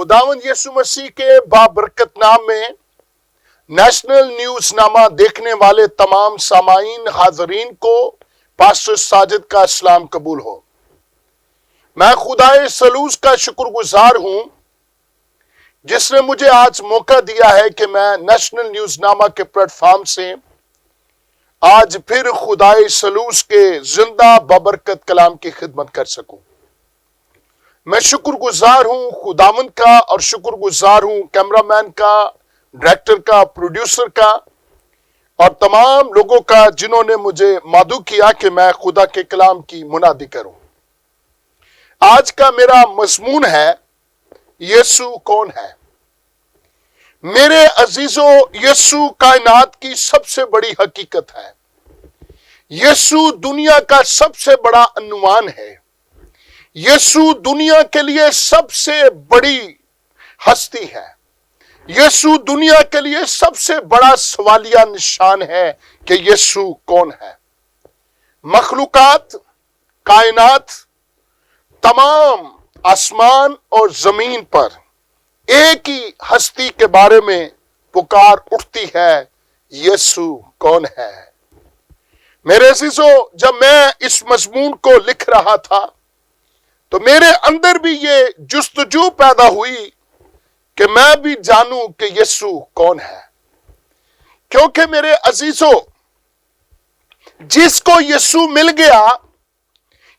खुदावंद यीशु मसीह के बाबरकत नाम में नेशनल न्यूज नामा देखने वाले तमाम सामाईन हाजरीन को पास्टर साजिद का सलाम कबूल हो। मैं खुदाए सलूस का शुक्रगुजार हूं जिसने मुझे आज मौका दिया है कि मैं नेशनल न्यूज नामा के प्लेटफॉर्म से आज फिर खुदाए सलूस के जिंदा बाबरकत कलाम की खिदमत कर सकूं। मैं शुक्रगुजार हूं खुदावंद का और शुक्रगुजार हूं कैमरामैन का, डायरेक्टर का, प्रोड्यूसर का और तमाम लोगों का जिन्होंने मुझे मादू किया कि मैं खुदा के कलाम की मुनादी करूं। आज का मेरा मजमून है यीशु कौन है। मेरे अजीजों, यीशु कायनात की सबसे बड़ी हकीकत है। यीशु दुनिया का सबसे बड़ा अनुमान है। यीशु दुनिया के लिए सबसे बड़ी हस्ती है। यीशु दुनिया के लिए सबसे बड़ा सवालिया निशान है कि यीशु कौन है। मखलूकात, कायनात, तमाम आसमान और जमीन पर एक ही हस्ती के बारे में पुकार उठती है, यीशु कौन है। मेरे अजीजों, जब मैं इस मजमून को लिख रहा था तो मेरे अंदर भी ये जुस्तजू पैदा हुई कि मैं भी जानूं कि यीशु कौन है। क्योंकि मेरे अजीजों, जिसको यीशु मिल गया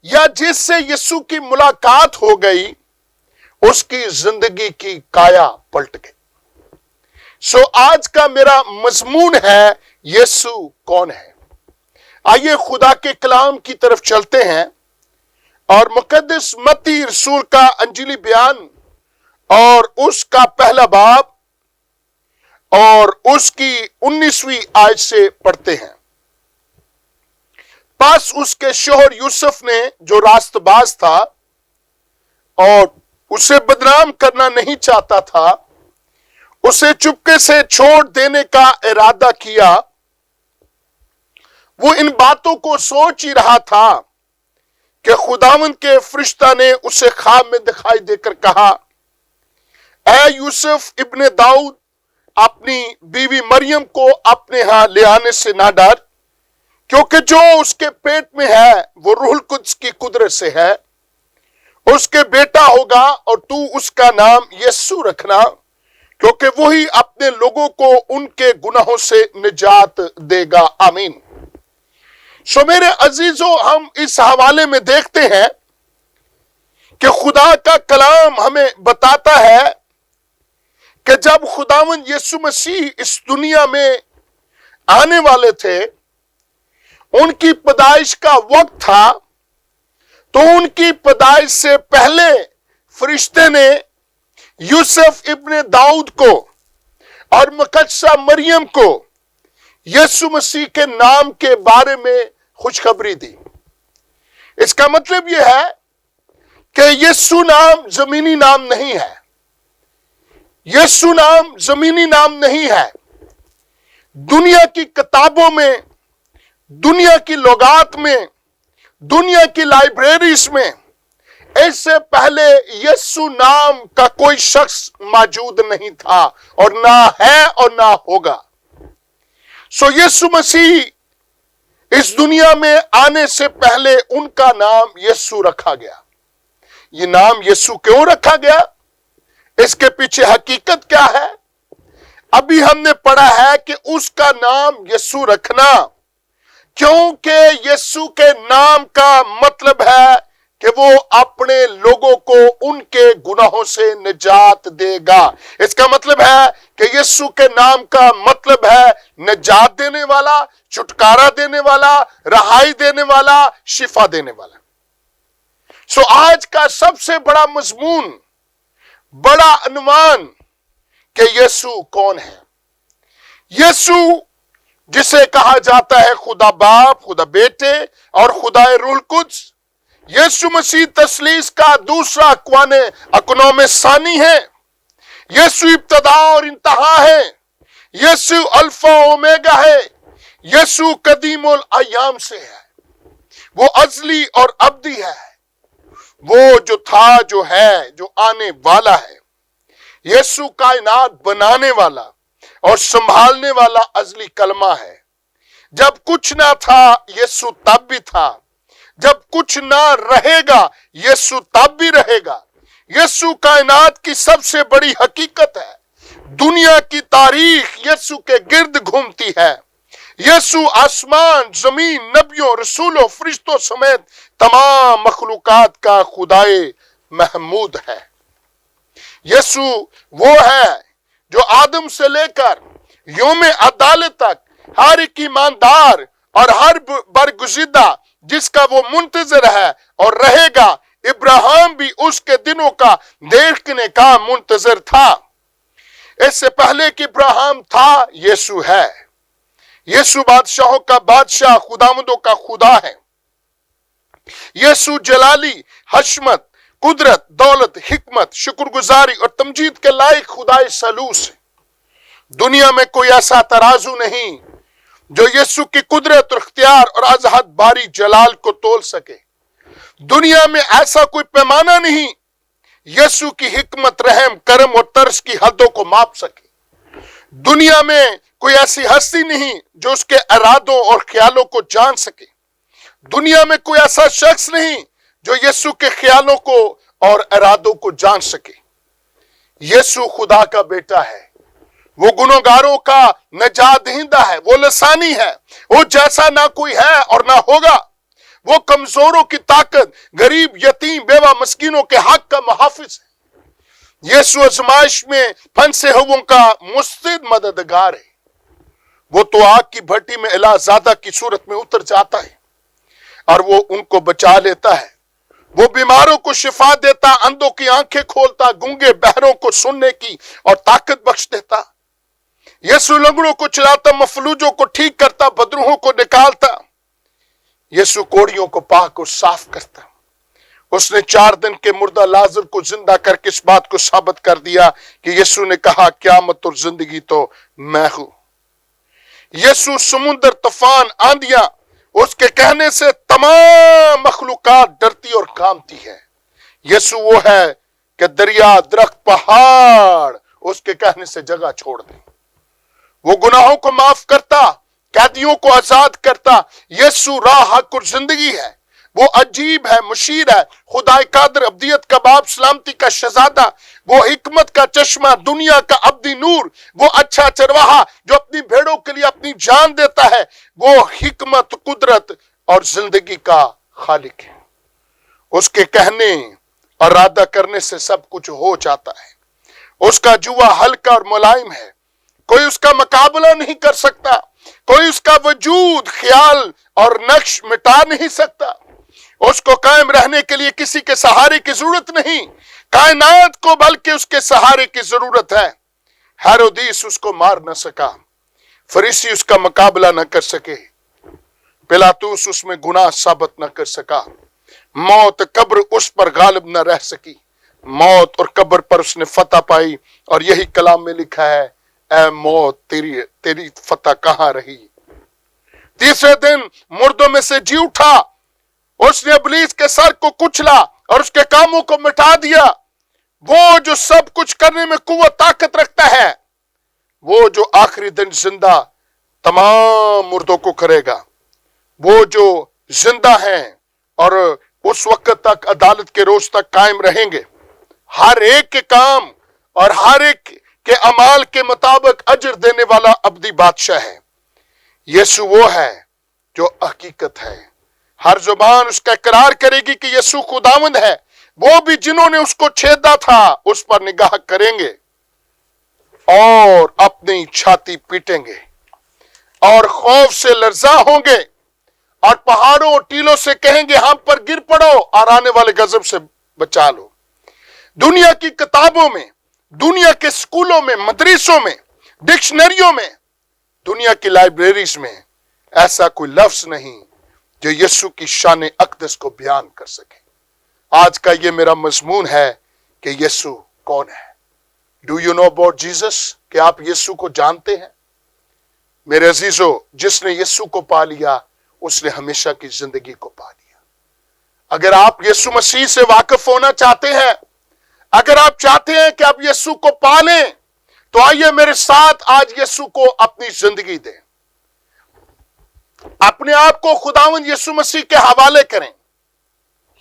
या जिससे यीशु की मुलाकात हो गई उसकी जिंदगी की काया पलट गई। सो आज का मेरा मजमून है यीशु कौन है। आइए खुदा के कलाम की तरफ चलते हैं और मुकद्दस मत्ती रसूल का अंजीली बयान और उसका पहला बाब और उसकी 19वीं आयत से पढ़ते हैं। पास उसके शोहर यूसुफ ने जो रास्तबाज था और उसे बदनाम करना नहीं चाहता था, उसे चुपके से छोड़ देने का इरादा किया। वो इन बातों को सोच ही रहा था कि खुदावंद के फरिश्ता ने उसे ख्वाब में दिखाई देकर कहा, ऐ यूसुफ इब्ने दाऊद, अपनी बीवी मरियम को अपने यहां ले आने से ना डर, क्योंकि जो उसके पेट में है वो रूहुल कुद्स की कुदरत से है। उसके बेटा होगा और तू उसका नाम यीशु रखना, क्योंकि वही अपने लोगों को उनके गुनाहों से निजात देगा। आमीन। सो मेरे अजीजों, हम इस हवाले में देखते हैं कि खुदा का कलाम हमें बताता है कि जब खुदावंद यीशु मसीह इस दुनिया में आने वाले थे, उनकी पैदाइश का वक्त था, तो उनकी पैदाइश से पहले फरिश्ते ने यूसुफ इब्ने दाऊद को और मुकद्दसा मरियम को यीशु मसीह के नाम के बारे में खुशखबरी दी। इसका मतलब यह है कि यीशु नाम जमीनी नाम नहीं है। यीशु नाम जमीनी नाम नहीं है। दुनिया की किताबों में, दुनिया की लुगात में, दुनिया की लाइब्रेरीज में इससे पहले यीशु नाम का कोई शख्स मौजूद नहीं था और ना है और ना होगा। सो यीशु मसीह इस दुनिया में आने से पहले उनका नाम यीशु रखा गया। ये नाम यीशु क्यों रखा गया, इसके पीछे हकीकत क्या है? अभी हमने पढ़ा है कि उसका नाम यीशु रखना क्योंकि यीशु के नाम का मतलब है कि वो अपने लोगों को उनके गुनाहों से निजात देगा। इसका मतलब है कि यीशु के नाम का मतलब है निजात देने वाला, छुटकारा देने वाला, रहाई देने वाला, शिफा देने वाला। सो आज का सबसे बड़ा मजमून, बड़ा अनुमान कि यीशु कौन है। यीशु जिसे कहा जाता है खुदा बाप, खुदा बेटे और खुदा रूहुल कुद्स, यीशु मसीह तस्लीस का दूसरा अक्वाने सानी है। यीशु इब्तदा और इंतहा है। यीशु अल्फा ओमेगा है। यीशु कदीमुल अय्याम से है। वो अजली और अब्दी है। वो जो था, जो है, जो आने वाला है। یسوع کائنات بنانے والا اور سنبھالنے والا ازلی کلمہ ہے۔ جب کچھ نہ تھا یسوع تب بھی تھا، جب کچھ نہ رہے گا یسوع تب بھی رہے گا۔ یسوع کائنات کی سب سے بڑی حقیقت ہے۔ دنیا کی تاریخ یسوع کے گرد گھومتی ہے۔ یسوع آسمان، زمین، نبیوں، رسولوں، فرشتوں سمیت تمام مخلوقات کا خدائے محمود ہے۔ یسوع وہ ہے جو آدم سے لے کر یوم عدالت تک ہر ایک ایماندار اور ہر برگزیدہ جس کا وہ منتظر ہے اور رہے گا۔ ابراہیم بھی اس کے دنوں کا دیکھنے کا منتظر تھا۔ اس سے پہلے کہ ابراہیم تھا، یسوع ہے۔ یسوع بادشاہوں کا بادشاہ، خداوندوں کا خدا ہے۔ یسوع جلالی، حشمت، قدرت، دولت، حکمت، شکر گزاری اور تمجید کے لائق خدائے سلوس ہے۔ دنیا میں کوئی ایسا ترازو نہیں جو یسوع کی قدرت اور اختیار اور از حد باری جلال کو تول سکے۔ دنیا میں ایسا کوئی پیمانہ نہیں یسوع کی حکمت، رحم، کرم اور ترس کی حدوں کو ماپ سکے۔ دنیا میں کوئی ایسی ہستی نہیں جو اس کے ارادوں اور خیالوں کو جان سکے۔ دنیا میں کوئی ایسا شخص نہیں جو یسوع کے خیالوں کو اور ارادوں کو جان سکے۔ یسوع خدا کا بیٹا ہے، وہ گنہگاروں کا نجات دہندہ ہے، وہ لسانی ہے، وہ جیسا نہ کوئی ہے اور نہ ہوگا۔ وہ کمزوروں کی طاقت، غریب، یتیم، بیوہ، مسکینوں کے حق کا محافظ ہے۔ یسوع آزمائش میں پھنسے ہووں کا مستعد مددگار ہے۔ وہ تو آگ کی بھٹی میں الہ زادہ کی صورت میں اتر جاتا ہے اور وہ ان کو بچا لیتا ہے۔ وہ بیماروں کو شفا دیتا، اندھوں کی آنکھیں کھولتا، گونگے بہروں کو سننے کی اور طاقت بخش دیتا۔ یسوع لنگڑوں کو چلاتا، مفلوجوں کو ٹھیک کرتا، بدروحوں کو نکالتا۔ یسوع کوڑیوں کو پاک اور صاف کرتا۔ اس نے 4 دن کے مردہ لازر کو زندہ کر کے اس بات کو ثابت کر دیا کہ یسوع نے کہا قیامت اور زندگی تو میں ہوں۔ یسوع سمندر، طوفان، آندیاں اس کے کہنے سے تمام مخلوقات ڈرتی اور کانپتی ہے۔ یسوع وہ ہے کہ دریا، درخت، پہاڑ اس کے کہنے سے جگہ چھوڑ دیں۔ وہ گناہوں کو معاف کرتا، قیدیوں کو آزاد کرتا۔ یسوع راہ، حق اور زندگی ہے۔ وہ عجیب ہے، مشیر ہے، خدائے قادر، ابدیت کا باپ، سلامتی کا شہزادہ، وہ حکمت کا چشمہ، دنیا کا ابدی نور، وہ اچھا چرواہا جو اپنی بھیڑوں کے لیے اپنی جان دیتا ہے۔ وہ حکمت، قدرت اور زندگی کا خالق ہے۔ اس کے کہنے اور ارادہ کرنے سے سب کچھ ہو جاتا ہے۔ اس کا جوا ہلکا اور ملائم ہے، کوئی اس کا مقابلہ نہیں کر سکتا۔ کوئی اس کا وجود، خیال اور نقش مٹا نہیں سکتا۔ اس کو قائم رہنے کے لیے کسی کے سہارے کی ضرورت نہیں، کائنات کو بلکہ اس کے سہارے کی ضرورت ہے۔ ہیرودیس اس کو مار نہ سکا، فریسی اس کا مقابلہ نہ کر سکے، پلاطوس اس میں گناہ ثابت نہ کر سکا، موت، قبر اس پر غالب نہ رہ سکی۔ موت اور قبر پر اس نے فتح پائی، اور یہی کلام میں لکھا ہے، اے موت تیری فتح کہاں رہی؟ تیسرے دن مردوں میں سے جی اٹھا، اس نے ابلیس کے سر کو کچلا اور اس کے کاموں کو مٹا دیا۔ وہ جو سب کچھ کرنے میں قوت طاقت رکھتا ہے، وہ جو آخری دن زندہ تمام مردوں کو کرے گا، وہ جو زندہ ہیں اور اس وقت تک عدالت کے روز تک قائم رہیں گے، ہر ایک کے کام اور ہر ایک کے اعمال کے مطابق اجر دینے والا ابدی بادشاہ ہے۔ یسوع وہ ہے جو حقیقت ہے۔ ہر زبان اس کا اقرار کرے گی کہ یسوع خداوند ہے۔ وہ بھی جنہوں نے اس کو چھیدا تھا اس پر نگاہ کریں گے اور اپنی چھاتی پیٹیں گے اور خوف سے لرزاں ہوں گے، اور پہاڑوں اور ٹیلوں سے کہیں گے ہم پر گر پڑو اور آنے والے غضب سے بچا لو۔ دنیا کی کتابوں میں، دنیا کے سکولوں میں، مدرسوں میں، ڈکشنریوں میں، دنیا کی لائبریریز میں ایسا کوئی لفظ نہیں جو یسوع کی شان اقدس کو بیان کر سکے۔ آج کا یہ میرا مضمون ہے کہ یسوع کون ہے؟ Do you know about Jesus? کہ آپ یسوع کو جانتے ہیں؟ میرے عزیزو، جس نے یسوع کو پا لیا اس نے ہمیشہ کی زندگی کو پا لیا۔ اگر آپ یسوع مسیح سے واقف ہونا چاہتے ہیں، अगर आप चाहते हैं कि आप यीशु को पालें, तो आइए मेरे साथ आज यीशु को अपनी जिंदगी दें। अपने आप को खुदावंद यीशु मसीह के हवाले करें।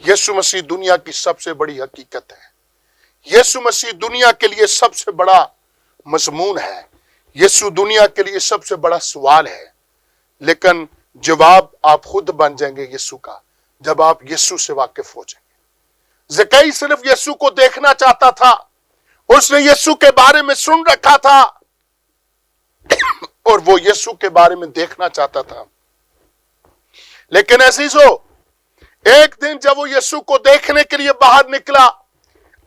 यीशु मसीह दुनिया की सबसे बड़ी हकीकत है। यीशु मसीह दुनिया के लिए सबसे बड़ा मजमून है। यीशु दुनिया के लिए सबसे बड़ा सवाल है। लेकिन जवाब आप खुद बन जाएंगे यीशु का, जब आप यीशु से वाकिफ हो जाएंगे। ज़कई सिर्फ यीशु को देखना चाहता था, उसने यीशु के बारे में सुन रखा था और वो यीशु के बारे में देखना चाहता था। लेकिन अजीजों, एक दिन जब वो यीशु को देखने के लिए बाहर निकला,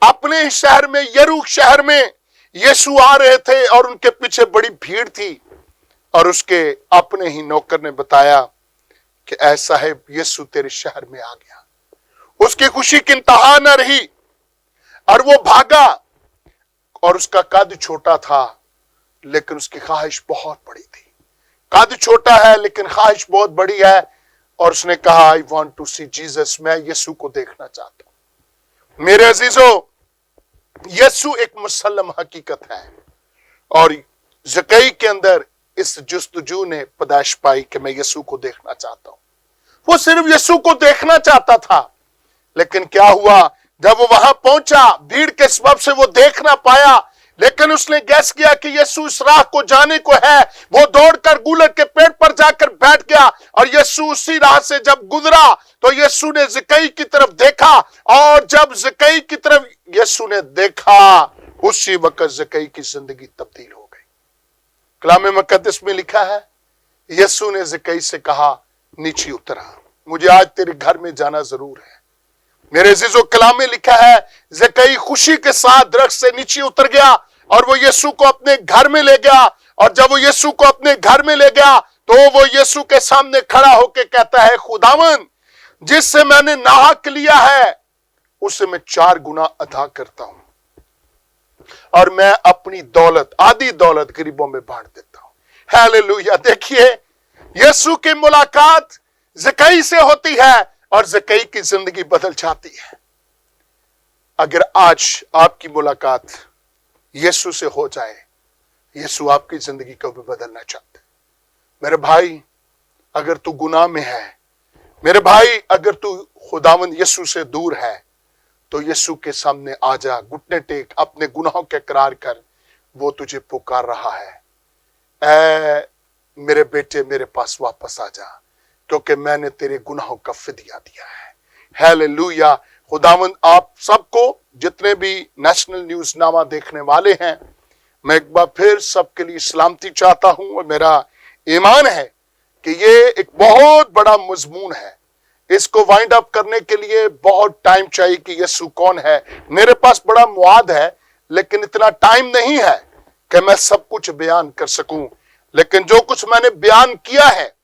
अपने शहर में, यरूख शहर में यीशु आ रहे थे और उनके पीछे बड़ी भीड़ थी। और उसके अपने ही नौकर ने बताया कि ऐ साहिब, यीशु तेरे शहर में आ गया। उसकी खुशी की इंतहा न रही और वो भागा। और उसका कद छोटा था, लेकिन उसकी ख्वाहिश बहुत बड़ी थी। कद छोटा है लेकिन ख्वाहिश बहुत बड़ी है। और उसने कहा, I want to see Jesus, मैं यीशु को देखना चाहता हूं। मेरे अजीजों, यीशु एक मुसल्लम हकीकत है। और ज़कई के अंदर इस जुस्तजू ने पैदाइश पाई कि मैं यीशु को देखना चाहता हूं। वो सिर्फ यीशु को देखना चाहता था। लेकिन क्या हुआ, जब वो वहां पहुंचा, भीड़ के सबब से वो देख ना पाया। लेकिन उसने गैस किया कि यीशु इस राह को जाने को है। वो दौड़कर गुलर के पेड़ पर जाकर बैठ गया। और यीशु उसी राह से जब गुजरा तो यीशु ने ज़कई की तरफ देखा। और जब ज़कई की तरफ यीशु ने देखा, उसी वक्त ज़कई की जिंदगी तब्दील हो गई। कलाम मुकद्दस में लिखा है, यीशु ने ज़कई से कहा, नीचे उतरा, मुझे आज तेरे घर में जाना जरूर है। मेरे अजीजों, कलाम में लिखा है, ज़कई खुशी के साथ दरख्त से नीचे उतर गया और वो यीशु को अपने घर में ले गया। और जब वो यीशु को अपने घर में ले गया तो वो यीशु के सामने खड़ा होकर कहता है, खुदावन, जिससे मैंने नाहक लिया है उसे मैं 4 गुना अदा करता हूं और मैं अपनी दौलत, आधी दौलत गरीबों में बांट देता हूं। हालेलुया। देखिए, यीशु की मुलाकात ज़कई से होती है और ज़कई की जिंदगी बदल जाती है। अगर आज आपकी मुलाकात यीशु से हो जाए, यीशु आपकी जिंदगी को भी बदलना चाहते हैं। मेरे भाई, अगर तू गुनाह में है, मेरे भाई, अगर तू खुदावंद यीशु से दूर है, तो यीशु के सामने आ जा, घुटने टेक, अपने गुनाहों के इकरार कर। वो तुझे पुकार रहा है, ऐ मेरे बेटे, मेरे पास वापस आ जा, क्योंकि मैंने तेरे गुनाहों का फिदिया दिया है। हालेलुया। खुदावंद आप सबको, जितने भी नेशनल न्यूज नामा देखने वाले हैं, मैं एक बार फिर सबके लिए सलामती चाहता हूं। और मेरा ईमान है कि ये एक बहुत बड़ा मजमून है। इसको वाइंड अप करने के लिए बहुत टाइम चाहिए कि यीशु कौन है। मेरे पास बड़ा मुआद है, लेकिन इतना टाइम नहीं है कि मैं सब कुछ बयान कर सकूं। लेकिन जो कुछ मैंने बयान किया है,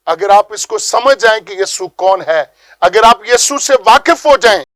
अगर आप इसको समझ जाएं कि यीशु कौन है, अगर आप यीशु से वाकिफ हो जाएं,